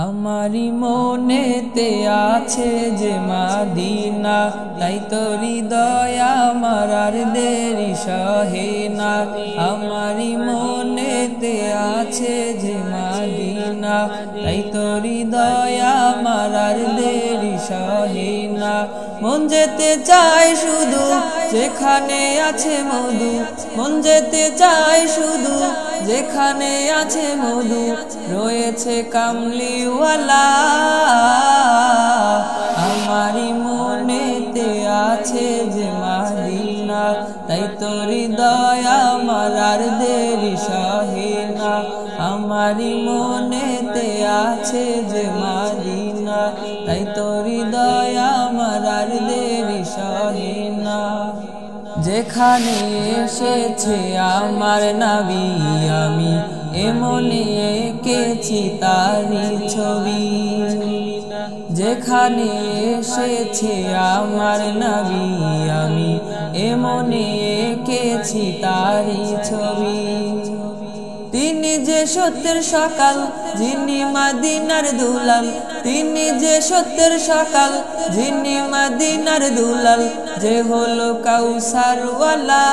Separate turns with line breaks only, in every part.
আমারি মনেতে আছে যে মদিনা, তাই তো হৃদয় আমার আর দেরি সহে না। আমারি মনেতে আছে যে মদিনা, তাই তো হৃদয় আমার আর দেরি সহে না। মন যেতে চায় শুধু যেখানে আছে মধু, মন যেতে চায় শুধু যেখানে আছে মধু, রয়েছে কামলিওয়ালা। আমারি মনেতে আছে যে মদিনা, তাই তো হৃদয় আমার আর দেরি সহে না। আমারি মনেতে আছে যে মদিনা, তাই তো হৃদয় আমার আর দেরি সহে না। যেখানে এসেছে আমার নবী, আমি এমনি এঁকেছি তারি ছবি। যেখানে এসেছে আমার নবী, আমি এমনি এঁকেছি তারি ছবি। তিনি যে সত্যের সকাল, যিনি মদিনার দুলাল, তিনি যে সত্যের সকাল, যিনি মদিনার দুলাল, যে হলো কাউসারওয়ালা।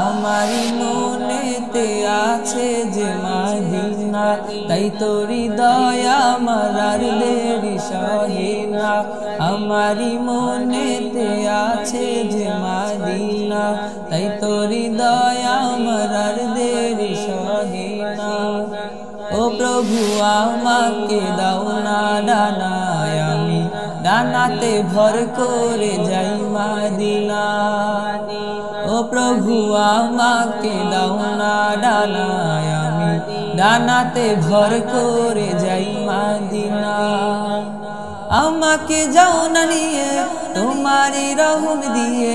আমারি মনেতে আছে যে মদিনা, তাই তো হৃদয় আমার আর দেরি সহে না। আমারি মনেতে আছে যে মদিনা, তাই তো হৃদয় আমার আর দেরি সহে না। ও প্রভু আমাকে দাও না ডানায়, আমি ডানাতে ভর করে যাই মদিনা। ও প্রভু আমাকে দাও না ডানায়, আমি ডানাতে ভর করে যাই মদিনা। আমাকে যাও না নিয়ে তোমারি রহম দিয়ে,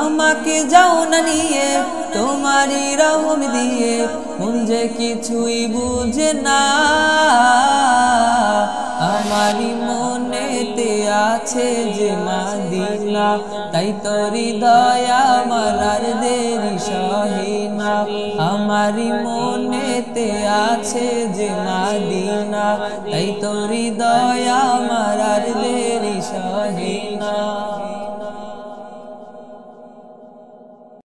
আমাকে যাও না নিয়ে তোমারি রহম দিয়ে, মন যে কিছুই বুঝে না। আমারি মনেতে আছে যে মদিনা, তাই তো হৃদয় আমার আর দেরি সহে না। আমারি মনেতে আছে যে মদিনা, তাই তো হৃদয় আমার আর দেরি সহে না।